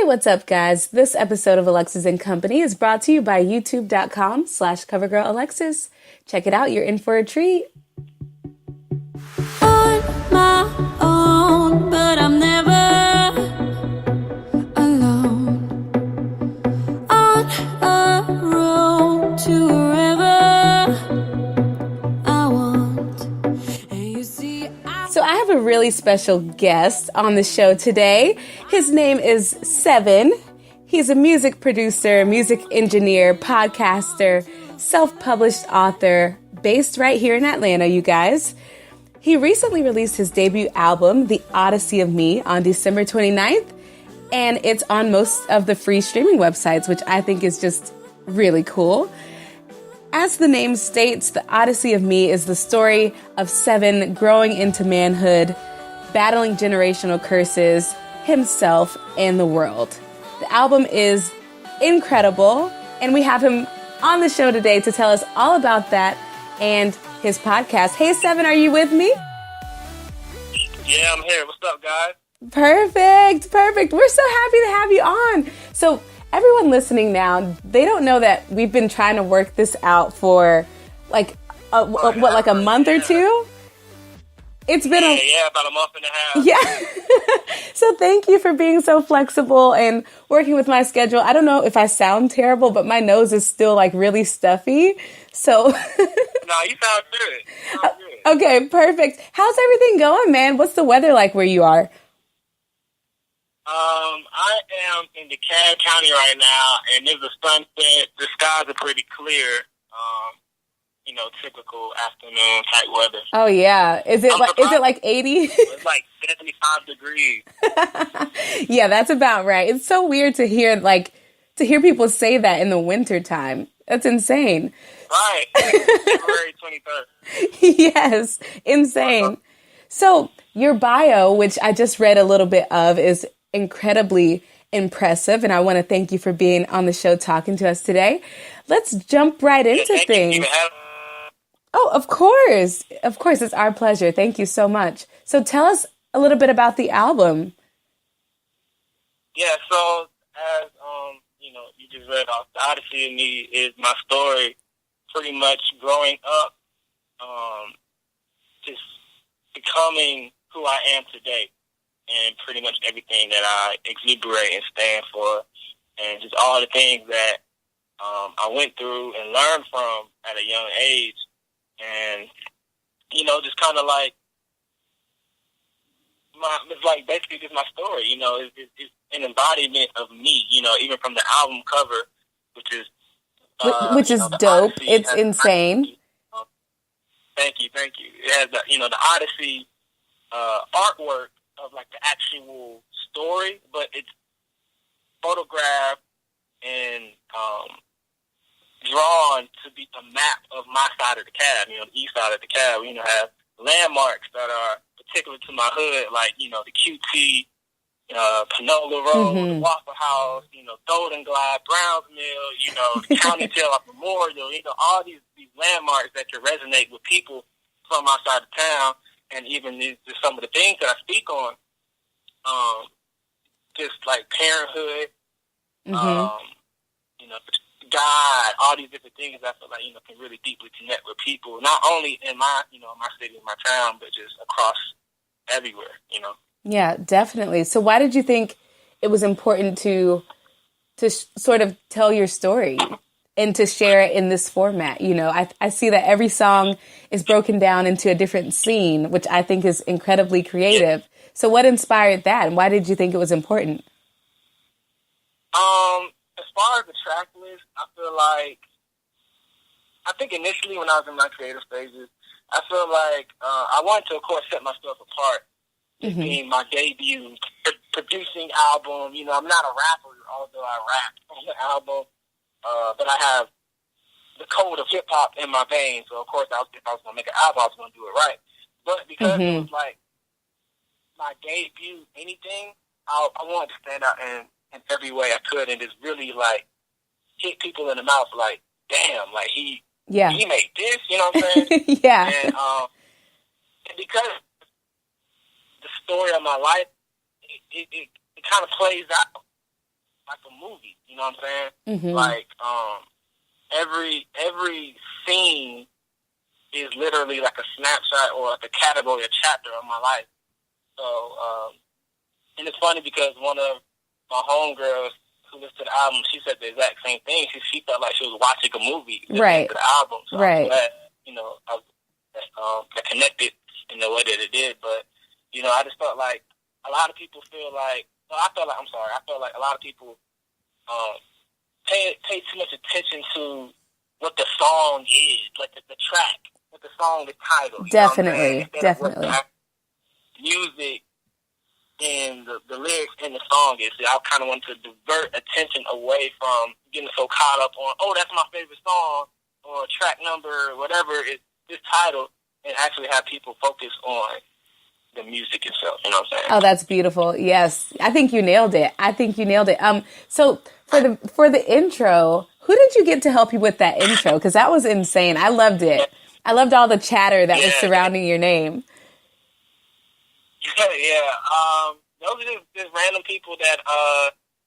Hey, what's up, guys? This episode of Alexis and Company is brought to you by youtube.com/CoverGirlAlexis. Check it out. You're in for a treat. On my own, but I'm never alone. On a road to wherever I want. And you see, So I have a really special guest on the show today. His name is Se7en. He's a music producer, music engineer, podcaster, self-published author, based right here in Atlanta, you guys. He recently released his debut album, The Odyssey of Me, on December 29th, and it's on most of the free streaming websites, which I think is just really cool. As the name states, The Odyssey of Me is the story of Se7en growing into manhood, battling generational curses, himself, and the world. The album is incredible, and we have him on the show today to tell us all about that and his podcast. Hey, Se7en, are you with me? Yeah, I'm here. What's up, guys? Perfect. We're so happy to have you on. So everyone listening now, they don't know that we've been trying to work this out for like a month or two? It's been about a month and a half. Yeah. So thank you for being so flexible and working with my schedule. I don't know if I sound terrible, but my nose is still like really stuffy. So No, you sound good. Okay, perfect. How's everything going, man? What's the weather like where you are? I am in DeKalb County right now, and there's a sunset. The skies are pretty clear. Typical afternoon type weather. Oh yeah. Is it like 80? It's like 75 degrees. Yeah, that's about right. It's so weird to hear people say that in the winter time. That's insane. Right. February 23rd. Yes, insane. So your bio, which I just read a little bit of, is incredibly impressive, and I want to thank you for being on the show talking to us today. Let's jump right into things. Oh, of course. Of course, it's our pleasure. Thank you so much. So tell us a little bit about the album. Yeah, so as you just read off, The Odyssey of Me is my story, pretty much growing up, just becoming who I am today, and pretty much everything that I exuberate and stand for, and just all the things that I went through and learned from at a young age. And, just kind of like, it's like basically just my story, it's an embodiment of me, even from the album cover, which is dope. Odyssey. It's insane. Thank you. It has the Odyssey artwork of like the actual story, but it's photographed and drawn to be a map of my side of the cab, the east side of the cab. We have landmarks that are particular to my hood, like, the QT, Panola Road, the Waffle House, Golden Glide, Browns Mill, the County Tail Memorial, all these landmarks that can resonate with people from outside of town, and even just some of the things that I speak on, just like parenthood, God, all these different things I feel like, can really deeply connect with people, not only in my, my city, my town, but just across everywhere, Yeah, definitely. So why did you think it was important to sort of tell your story and to share it in this format? I see that every song is broken down into a different scene, which I think is incredibly creative. Yeah. So what inspired that, and why did you think it was important? As far as the track list, I think initially when I was in my creative stages, I feel like I wanted to, of course, set myself apart as being my debut producing album. I'm not a rapper, although I rap on the album, but I have the code of hip-hop in my veins, so of course if I was going to make an album, I was going to do it right. But because it was like my debut anything, I wanted to stand out in every way I could, and just really like hit people in the mouth, like, damn, like he made this, you know what I'm saying? Yeah. And because the story of my life, it kind of plays out a movie. You know what I'm saying? Mm-hmm. Like every scene is literally like a snapshot or like a category, a chapter of my life. So, and it's funny because one of my homegirls who listened to the album, she said the exact same thing. She felt like she was watching a movie listening to the album. So I'm glad, I was connected in the way that it did. But, I just felt like a lot of people feel like, I felt like a lot of people pay too much attention to what the song is, like the track, what the song is titled. Definitely. Music and the lyrics in the song is. I kind of want to divert attention away from getting so caught up on, oh, that's my favorite song, or track number, whatever is this title, and actually have people focus on the music itself. You know what I'm saying? Oh, that's beautiful. Yes. I think you nailed it. So for the intro, who did you get to help you with that intro? Because that was insane. I loved it. I loved all the chatter that was surrounding your name. Those are just random people that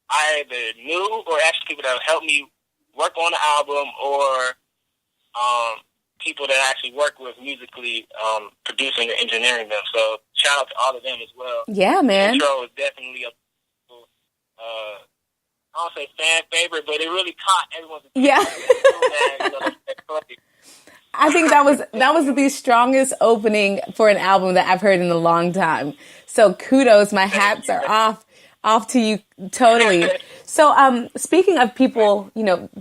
I either knew or actually people that helped me work on the album, or people that I actually work with musically, producing and engineering them. So shout out to all of them as well. Yeah, man. The intro is definitely I don't say fan favorite, but it really caught everyone's attention. Yeah. I think that was the strongest opening for an album that I've heard in a long time. So kudos, my hats are off to you totally. So speaking of people,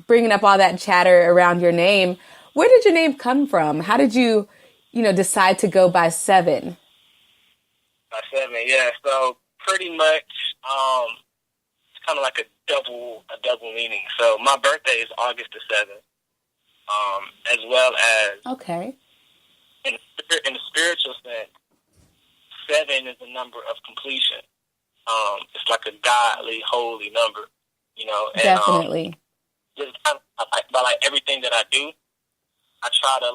bringing up all that chatter around your name, where did your name come from? How did you, decide to go by Se7en? By Se7en, yeah. So pretty much, it's kind of like a double meaning. So my birthday is August the 7th. As well as in the spiritual sense, 7 is the number of completion. It's like a godly, holy number, And, definitely. Just kind of by everything that I do, I try to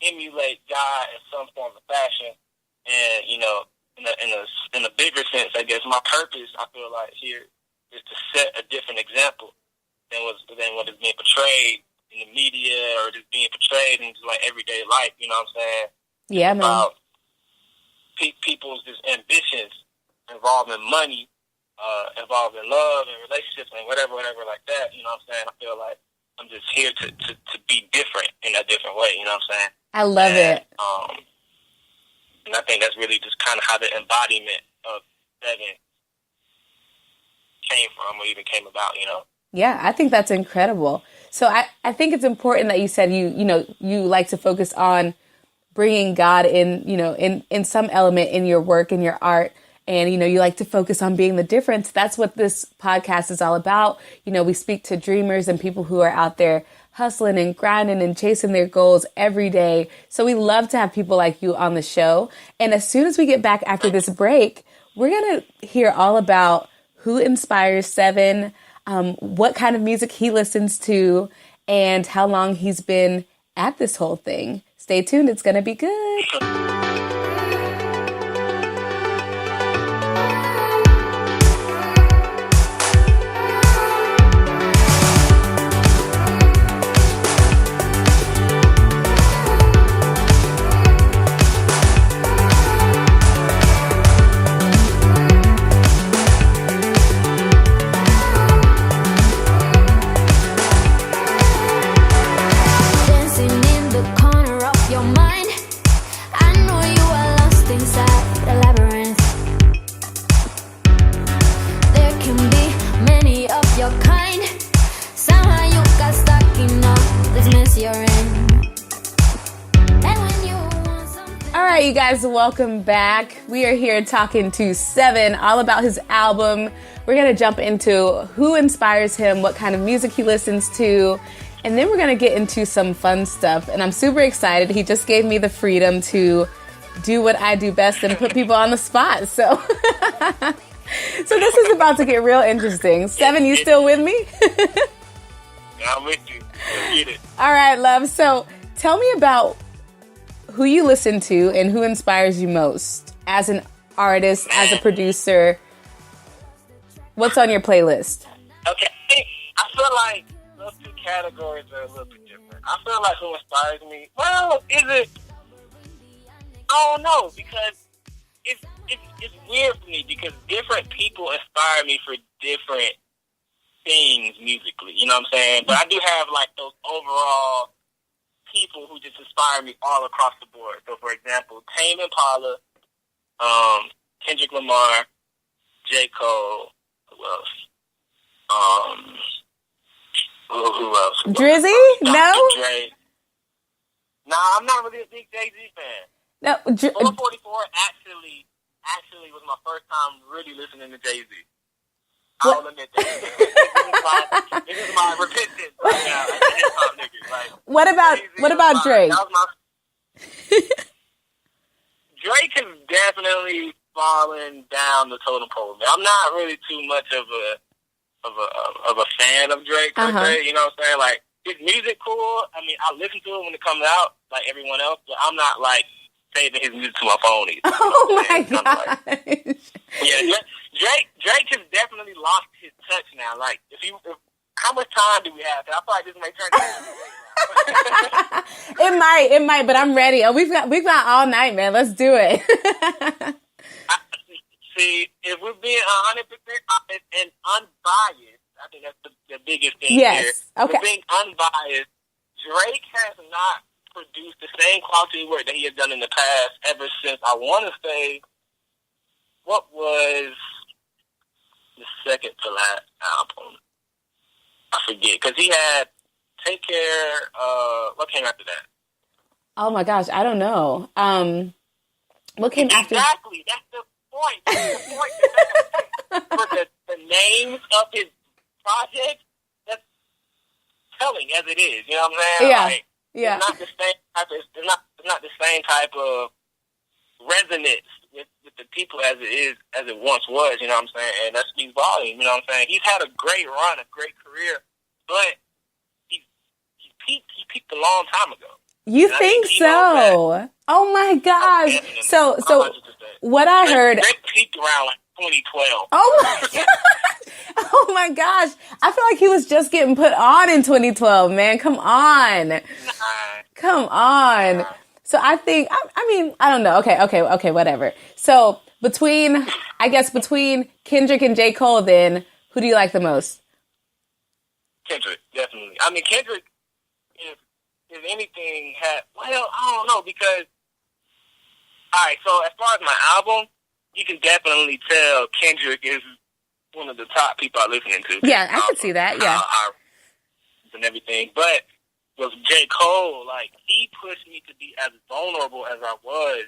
emulate God in some form of fashion, and in a bigger sense, I guess my purpose, I feel like here, is to set a different example than what is being portrayed in the media, or just being portrayed in just everyday life. You know what I'm saying? Yeah, man. About people's just ambitions involving money, involving love and relationships and whatever like that. You know what I'm saying? I feel like I'm just here to be different in a different way. You know what I'm saying? I love it. And I think that's really just kind of how the embodiment of Se7en came from, or even came about. Yeah, I think that's incredible. So I think it's important that you said you like to focus on bringing God in, in some element in your work, in your art. And, you like to focus on being the difference. That's what this podcast is all about. We speak to dreamers and people who are out there hustling and grinding and chasing their goals every day. So we love to have people like you on the show. And as soon as we get back after this break, we're going to hear all about who inspires Se7en, what kind of music he listens to, and how long he's been at this whole thing. Stay tuned. It's going to be good. You guys, welcome back. We are here talking to Se7en all about his album. We're going to jump into who inspires him, what kind of music he listens to, and then we're going to get into some fun stuff. And I'm super excited. He just gave me the freedom to do what I do best and put people on the spot. So this is about to get real interesting. Se7en, you still with me? I'm with you. Get it. All right, love. So tell me about who you listen to and who inspires you most as an artist, as a producer. What's on your playlist? Okay, I feel like those two categories are a little bit different. I feel like who inspires me, well, is it? I don't know, because it's weird for me because different people inspire me for different things musically. You know what I'm saying? But I do have like those overall people who just inspire me all across the board. So, for example, Tame Impala, Kendrick Lamar, J. Cole, who else? Who else? Drizzy? Dr. No? Dre. Nah, I'm not really a big Jay-Z fan. No. 444 actually was my first time really listening to Jay-Z. What? I'll admit that. This is my repentance right now. Like the hip-hop niggas. Like, What about Drake? That was my... Drake has definitely fallen down the totem pole. I'm not really too much of a fan of Drake per se. You know what I'm saying? Like, his music cool. I mean, I listen to it when it comes out, like everyone else, but I'm not like saving his music to my phone either. Oh my gosh. Yeah, Drake has definitely lost his touch now. Like, how much time do we have? I feel like this may turn into It might, but I'm ready. Oh, we've got all night, man. Let's do it. See, if we're being 100% honest and unbiased, I think that's the biggest thing yes. here. Okay. If we're being unbiased, Drake has not produced the same quality work that he has done in the past ever since, I want to say, what was the second to last album? I forget, because he had Take Care, what came after that? Oh my gosh, I don't know. What came after? Exactly, that's the point. That's the point. For the names of his project, that's telling as it is. You know what I'm saying? Yeah. Like, Yeah. It's not the same type of, it's not the same type of resonance with the people as it once was. You know what I'm saying? And that speaks volume. You know what I'm saying? He's had a great run, a great career, but he peaked a long time ago. You think so? Oh my gosh! So 100%. What I heard. Drake peaked around like 2012. Oh my gosh! Oh my gosh! I feel like he was just getting put on in 2012. Man, come on, come on. So I think I mean I don't know. Okay, whatever. So between Kendrick and J. Cole, then who do you like the most? Kendrick, definitely. I mean, Kendrick, if anything, I don't know, because, all right, so as far as my album, you can definitely tell Kendrick is one of the top people I'm listening to. Yeah, I could see that, yeah. And everything, but with J. Cole, like, he pushed me to be as vulnerable as I was,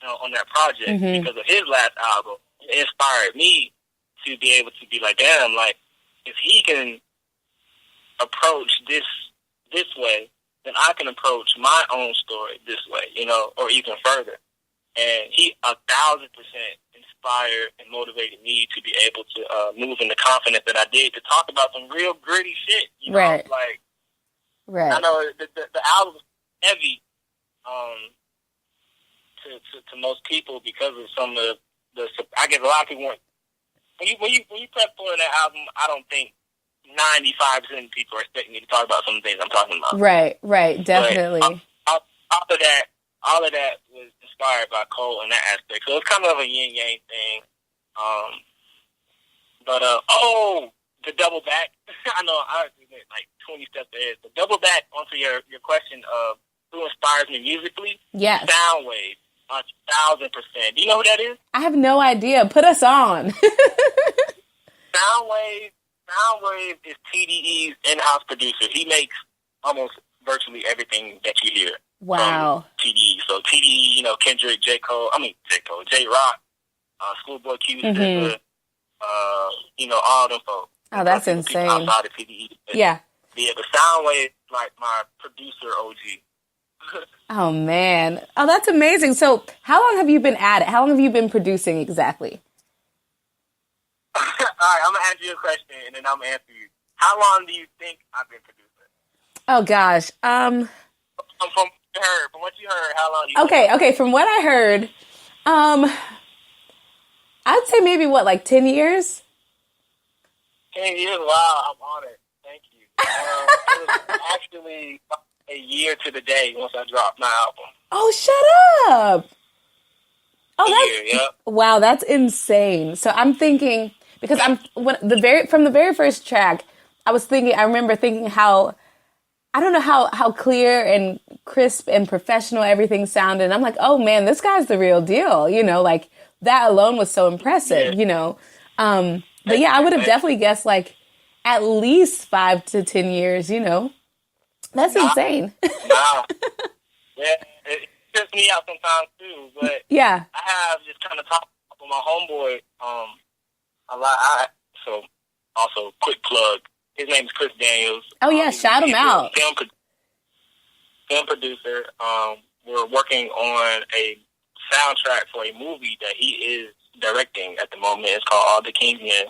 on that project, because of his last album. It inspired me to be able to be like, damn, like, if he can approach this way, then I can approach my own story this way, or even further. And he 1,000% inspired and motivated me to be able to move in the confidence that I did to talk about some real gritty shit. Right. Like, right. I know the album's heavy to most people because of some of the I guess a lot of people want when you press play on that album, I don't think 95% of people are expecting me to talk about some of the things I'm talking about. Right, definitely. But all of that was inspired by Cole in that aspect. So it's kind of a yin-yang thing. The double back. I know I went like 20 steps ahead. The double back onto your question of who inspires me musically. Yes. Soundwave, 1,000%. Do you know who that is? I have no idea. Put us on. Soundwave is TDE's in-house producer. He makes almost virtually everything that you hear. Wow. From TDE. So TDE, Kendrick, J-Rock, Schoolboy Q, all them folks. Oh, that's insane. Outside of TDE. Yeah. Yeah, the Soundwave is like my producer OG. Oh, man. Oh, that's amazing. So how long have you been at it? How long have you been producing exactly? All right, I'm going to ask you a question, and then I'm going to answer you. How long do you think I've been producing? Oh, gosh. From what you heard, how long do you think? Okay, from what I heard, I'd say maybe, 10 years? 10 years? Wow, I'm honored. Thank you. It was actually a year to the day once I dropped my album. Oh, shut up. Oh, Yep. Wow, that's insane. So I'm thinking, because from the very first track, I remember thinking how, I don't know how clear and crisp and professional everything sounded. And I'm like, oh man, this guy's the real deal. Like that alone was so impressive, But yeah, I would have definitely guessed like at least 5 to 10 years, That's insane. Wow. Yeah, it trips me out sometimes too, but yeah. I have just kind of talked with my homeboy a lot. So also quick plug. His name is Chris Daniels. Oh yeah, shout him out. Film producer. We're working on a soundtrack for a movie that he is directing at the moment. It's called All the King's Men.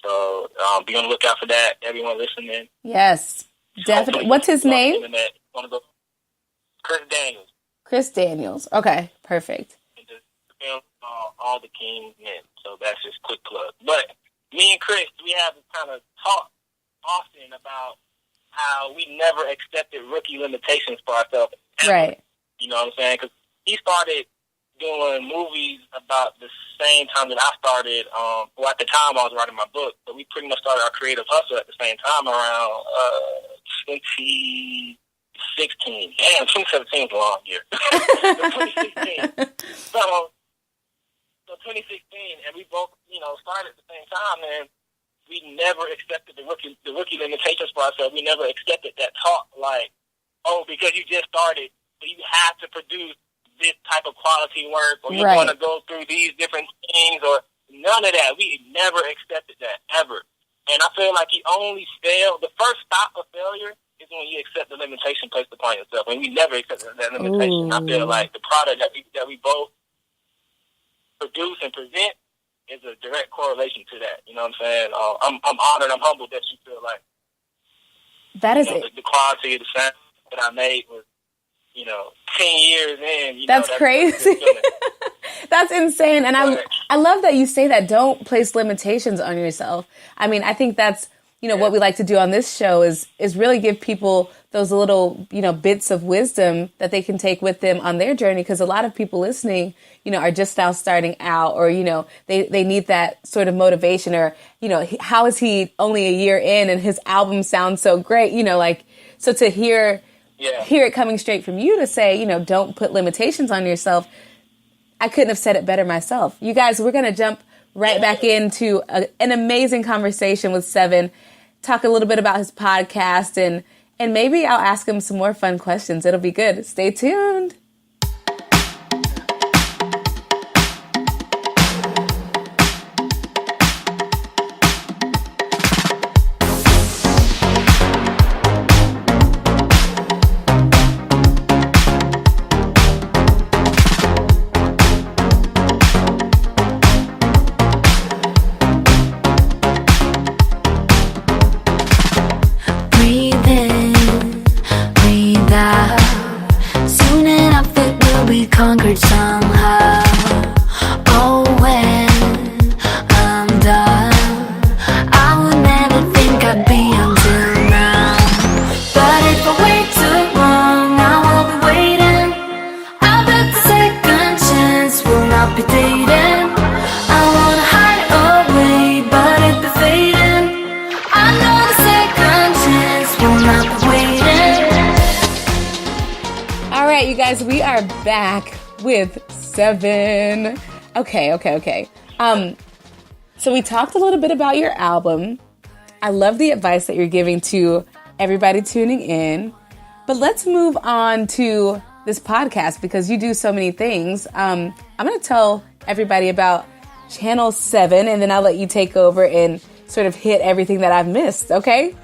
So be on the lookout for that. Everyone listening. Yes, definitely. What's his name? Chris Daniels. Chris Daniels. Okay, perfect. The film All the King's Men. So that's just quick plug. But me and Chris, we have this kind of talk often about how we never accepted rookie limitations for ourselves. Right. You know what I'm saying? Because he started doing movies about the same time that I started. At the time I was writing my book, but we pretty much started our creative hustle at the same time around 2016. Damn, 2017 was a long year. 2016. So 2016, and we both, started at the same time, and we never accepted the rookie limitations for ourselves. We never accepted that talk like, oh, because you just started, so you have to produce this type of quality work, or you're going to go through these different things, or none of that. We never accepted that, ever. And I feel like he only failed. The first stop of failure is when you accept the limitation placed upon yourself, and we never accepted that limitation. I feel like the product that we both produce and present is a direct correlation to that. You know what I'm saying? I'm honored, I'm humbled that you feel like that is the quality of the sound that I made was, 10 years in. That's crazy. That's insane. And I love that you say that. Don't place limitations on yourself. I mean, I think that's, what we like to do on this show is really give people those little, bits of wisdom that they can take with them on their journey. Because a lot of people listening, are just now starting out, or, they need that sort of motivation, or, how is he only a year in and his album sounds so great, so to hear it coming straight from you to say, don't put limitations on yourself. I couldn't have said it better myself. You guys, we're going to jump right back into an amazing conversation with Se7en, talk a little bit about his podcast, and maybe I'll ask him some more fun questions. It'll be good. Stay tuned. Conquered somehow. Oh, when I'm done, I would never think I'd be until now. But if I wait too long, I will be waiting. I bet the second chance will not be dating. I wanna hide away, but it be fading. I know the second chance will not be waiting. All right, you guys, we are back with Se7en. Okay. So we talked a little bit about your album. I love the advice that you're giving to everybody tuning in. But let's move on to this podcast, because you do so many things. I'm going to tell everybody about Channel 7, and then I'll let you take over and sort of hit everything that I've missed, okay?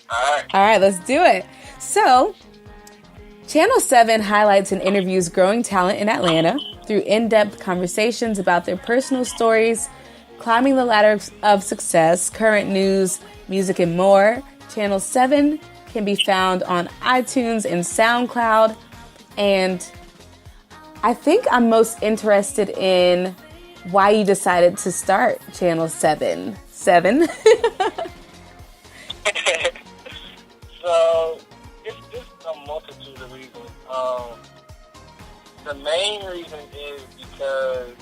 All right, let's do it. So Channel 7 highlights and interviews growing talent in Atlanta through in-depth conversations about their personal stories, climbing the ladder of success, current news, music, and more. Channel 7 can be found on iTunes and SoundCloud. And I think I'm most interested in why you decided to start Channel 7. Se7en? So it's a multitude of reasons. The main reason is because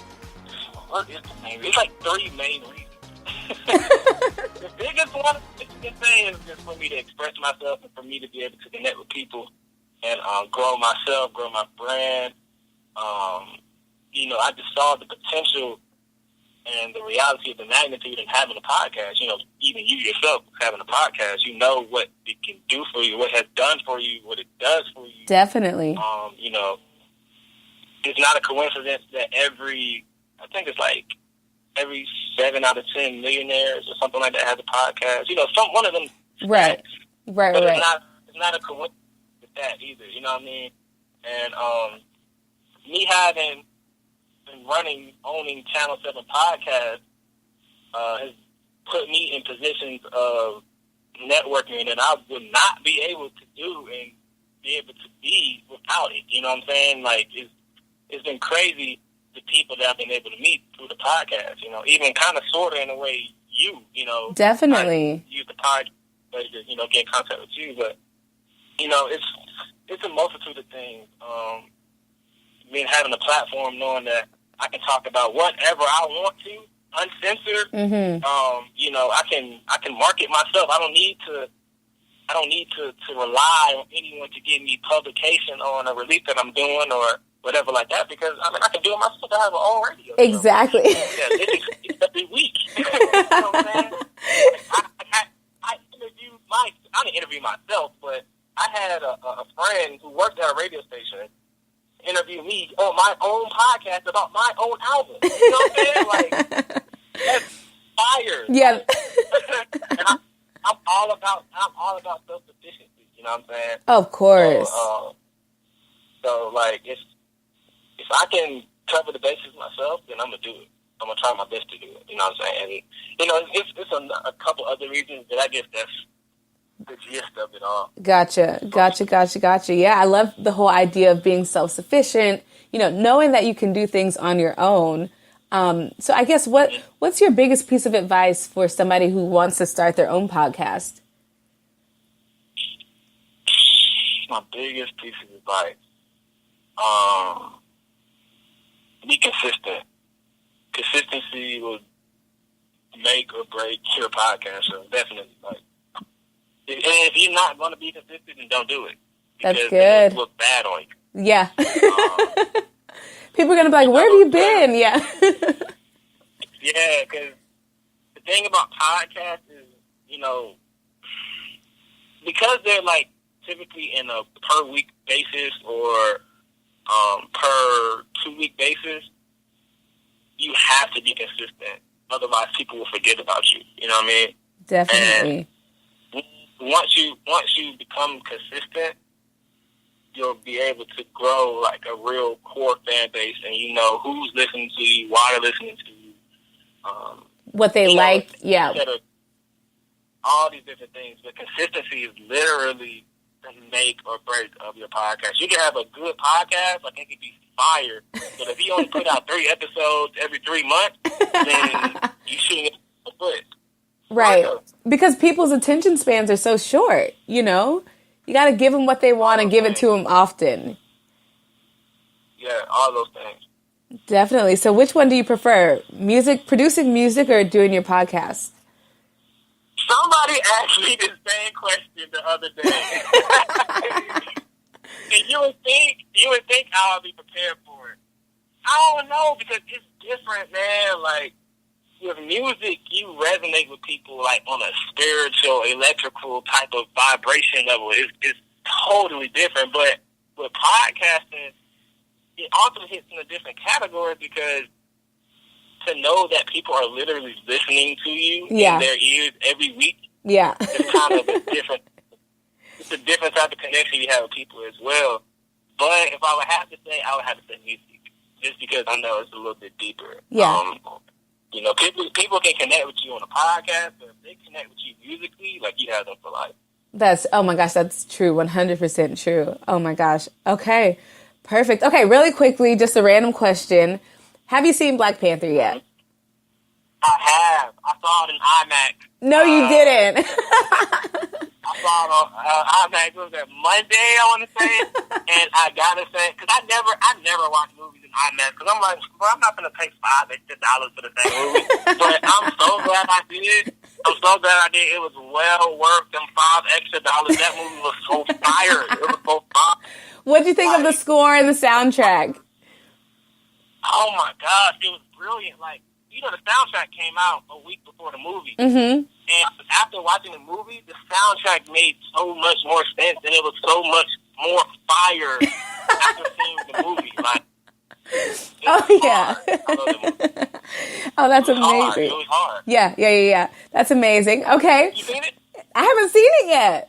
what is the main reason? It's like three main reasons. The biggest one you can say is just for me to express myself and for me to be able to connect with people and grow myself, grow my brand. I just saw the potential and the reality of the magnitude in having a podcast. Even you yourself having a podcast, what it can do for you, what it has done for you, what it does for you. Definitely. It's not a coincidence that every 7 out of 10 millionaires or something like that has a podcast. One of them. Right. But it's not a coincidence with that either. You know what I mean? And me having been owning Channel 7 podcast has put me in positions of networking that I would not be able to do and be able to be without it. You know what I'm saying? Like, it's been crazy the people that I've been able to meet through the podcast. Even kind of sort of in a way Definitely. I use the podcast to, get in contact with you. But, it's a multitude of things. Having a platform, knowing that I can talk about whatever I want to, uncensored. Mm-hmm. I can market myself. I don't need to rely on anyone to give me publication on a release that I'm doing or whatever like that, because I can do it myself. I have my own radio. Exactly. It's every week. You know what I'm saying? I didn't interview myself, but I had a friend who worked at a radio station interview me on my own podcast about my own album. You know what I'm saying? Like, that's fire. Yeah. And I'm all about self-sufficiency. You know what I'm saying? Of course. So like, if I can cover the bases myself, then I'm gonna do it. I'm gonna try my best to do it. You know what I'm saying? And, it's a couple other reasons, but I guess that's the gist of it all. Gotcha. Yeah, I love the whole idea of being self-sufficient, knowing that you can do things on your own. So I guess what's your biggest piece of advice for somebody who wants to start their own podcast? My biggest piece of advice, be consistent. Consistency will make or break your podcast. So definitely, if you're not going to be consistent, then don't do it. That's good. It'll look bad on you. Yeah. People are going to be like, where have you been? Yeah. Yeah, because the thing about podcasts is, because they're typically in a per week basis or per 2 week basis, you have to be consistent. Otherwise, people will forget about you. You know what I mean? Definitely. And once you become consistent, you'll be able to grow a real core fan base, and who's listening to you, why they're listening to you, what they like, yeah. All these different things. But consistency is literally the make or break of your podcast. You can have a good podcast, it can be fire, but if you only put out 3 episodes every 3 months, then you shouldn't get a foot. Right. Because people's attention spans are so short, You got to give them what they want and give it to them often. Yeah, all those things. Definitely. So which one do you prefer? Producing music or doing your podcast? Somebody asked me the same question the other day. And you would think I would be prepared for it. I don't know, because it's different, man. With music, you resonate with people on a spiritual, electrical type of vibration level. It's totally different. But with podcasting, it also hits in a different category, because to know that people are literally listening to you in their ears every week, it's kind of it's a different type of connection you have with people as well. But if I would have to say, I would have to say music, just because I know it's a little bit deeper. Yeah. People can connect with you on a podcast, but if they connect with you musically, you have them for life. Oh my gosh, that's true. 100% true. Oh my gosh. Okay. Perfect. Okay, really quickly, just a random question. Have you seen Black Panther yet? I have. I saw saw it in IMAX. No, you didn't. I saw it on IMAX. It was that Monday, I want to say. And I gotta say, because I never watch movies in IMAX. Because I'm like, well, I'm not gonna pay $5 extra for the same movie. But I'm so glad I did. I'm so glad I did. It was well worth them $5 extra. That movie was so fire. It was so fire. What'd you think of the score and the soundtrack? Oh my gosh, it was brilliant. Like, you know, the soundtrack came out a week before the movie. Mm-hmm. And after watching the movie, the soundtrack made so much more sense, and it was so much more fire after seeing the movie. Like, oh yeah. I love the movie. Oh, that's amazing. Hard. It was hard. Yeah. That's amazing. Okay. You seen it? I haven't seen it yet.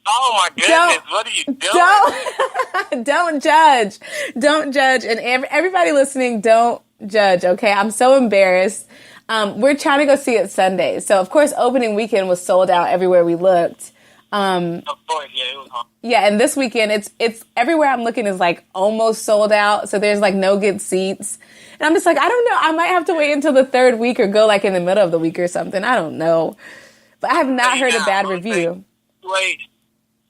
Oh my goodness! What are you doing? Don't judge. Don't judge. And everybody listening, don't judge. Okay, I'm so embarrassed. We're trying to go see it Sunday, so of course, opening weekend was sold out everywhere we looked. Of course, yeah, it was hard. Yeah, and this weekend, it's everywhere I'm looking is like almost sold out. So there's like no good seats, and I'm just like, I don't know. I might have to wait until the third week or go like in the middle of the week or something. I don't know, but I have not heard a bad review.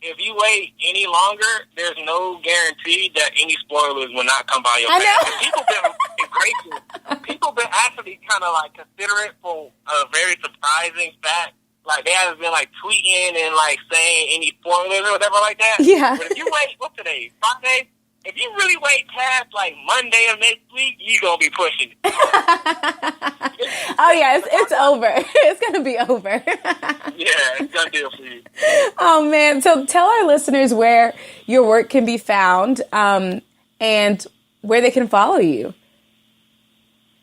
If you wait any longer, there's no guarantee that any spoilers will not come by your I face. know. People been actually kind of like considerate for a very surprising fact. Like, they haven't been like tweeting and like saying any spoilers or whatever like that. Yeah. But if you wait, what's today? Friday? If you really wait past like Monday of next week, you gonna be pushing it. Oh yeah, it's over. It's gonna be over. Yeah, it's done deal for you. Oh man! So tell our listeners where your work can be found, and where they can follow you.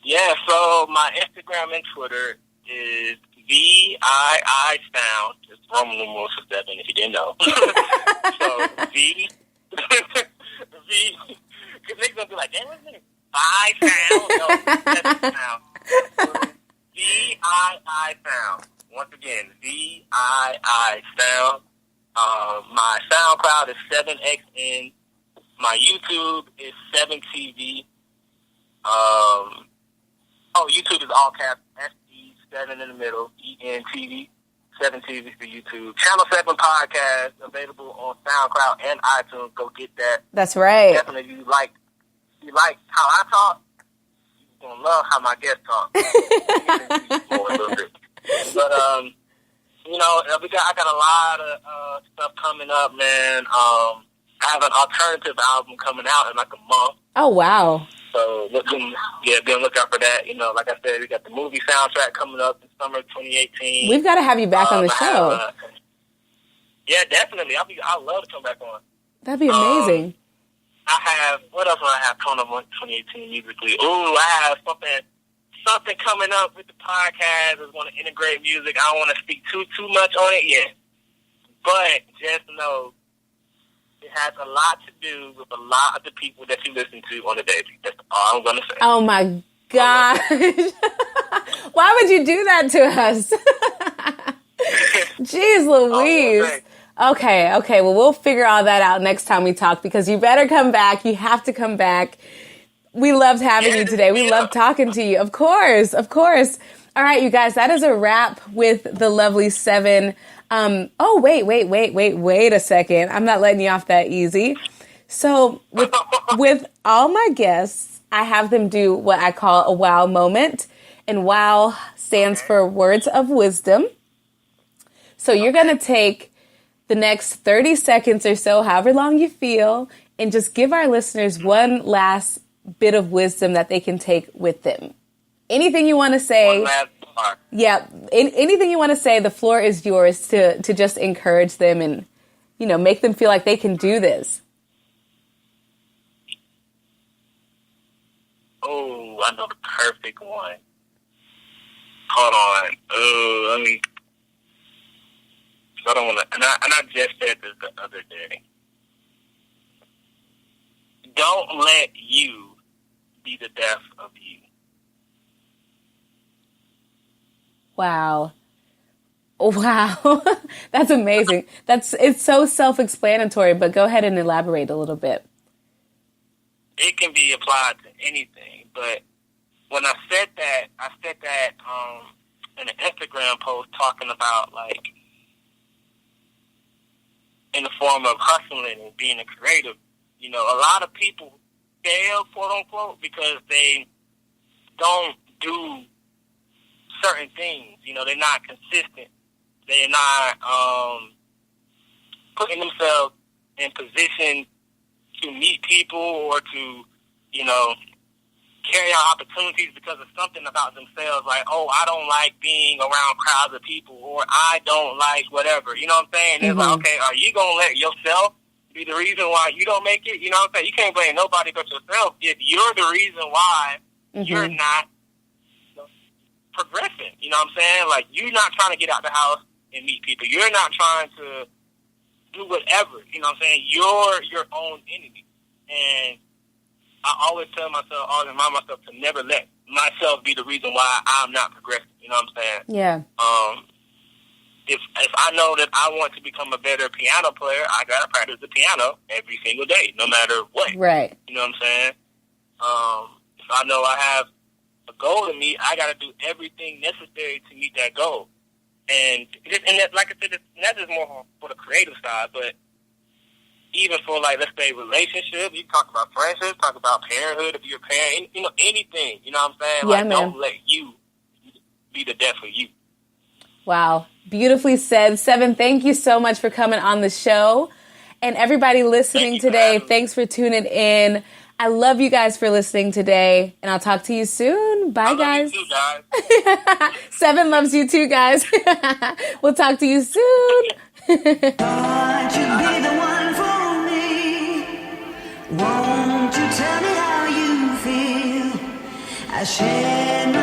Yeah, so my Instagram and Twitter is VII_Sound. It's Roman numerals for 7, if you didn't know. So because niggas gonna be like, damn, what's it? Sound? No, 7 Sound. VII Sound. Once again, VII Sound. My SoundCloud is 7XN. My YouTube is 7TV. YouTube is all caps. SE7 in the middle. ENTV. 7TV for YouTube. Channel 7 podcast available on SoundCloud and iTunes. Go get that. That's right. Definitely, if you like how I talk, you're gonna love how my guests talk. But you know, I got a lot of stuff coming up, man. I have an alternative album coming out in like a month. Oh wow. So be on the lookout for that. You know, like I said, we got the movie soundtrack coming up in summer 2018. We've got to have you back on the show. Yeah, definitely. I'd love to come back on. That'd be amazing. What else do I have coming up in 2018 musically? Ooh, I have something coming up with the podcast that's going to integrate music. I don't want to speak too much on it yet, but just know it has a lot to do with a lot of the people that you listen to on a daily. That's all I'm going to say. Oh my gosh. Why would you do that to us? Jeez Louise. Okay. Well, we'll figure all that out next time we talk, because you better come back. You have to come back. We loved having you today. We loved talking to you. Of course. All right, you guys, that is a wrap with the lovely Se7en. Wait a second. I'm not letting you off that easy. So with all my guests, I have them do what I call a wow moment. And wow stands for words of wisdom. So you're going to take the next 30 seconds or so, however long you feel, and just give our listeners one last bit of wisdom that they can take with them. Anything you want to say. One last part. Yeah. Anything you want to say, the floor is yours to just encourage them and, you know, make them feel like they can do this. Oh, I know the perfect one. Hold on. Oh, let me. I don't want to. And I just said this the other day. Don't let you be the death of you. Wow. That's amazing. It's so self-explanatory, but go ahead and elaborate a little bit. It can be applied to anything, but when I said that Instagram post talking about, like, in the form of hustling and being a creative. You know, a lot of people fail, quote unquote, because they don't do certain things. You know, they're not consistent. They're not putting themselves in position to meet people or to, you know, carry out opportunities because of something about themselves, like, oh, I don't like being around crowds of people, or I don't like whatever. You know what I'm saying? Mm-hmm. It's like, okay, are you going to let yourself be the reason why you don't make it? You know what I'm saying? You can't blame nobody but yourself if you're the reason why you're not progressing. You know what I'm saying? Like, you're not trying to get out the house and meet people. You're not trying to do whatever. You know what I'm saying? You're your own enemy. And I always tell myself, always remind myself to never let myself be the reason why I'm not progressing. You know what I'm saying? Yeah. If I know that I want to become a better piano player, I gotta practice the piano every single day, no matter what. Right. You know what I'm saying? If I know I have a goal to meet, I gotta do everything necessary to meet that goal. And that, like I said, that's just more for the creative side, but even for, like, let's say, relationship, you talk about friendship, talk about parenthood, if you're a parent, you know, anything, you know what I'm saying? Yeah, like, man. Don't let you be the death of you. Wow. Beautifully said. Se7en, thank you so much for coming on the show. And everybody listening today, thanks for tuning in. I love you guys for listening today, and I'll talk to you soon. Bye, guys. I love you too, guys. Se7en loves you too, guys. We'll talk to you soon. Won't you be the one for me? Won't you tell me how you feel? I share my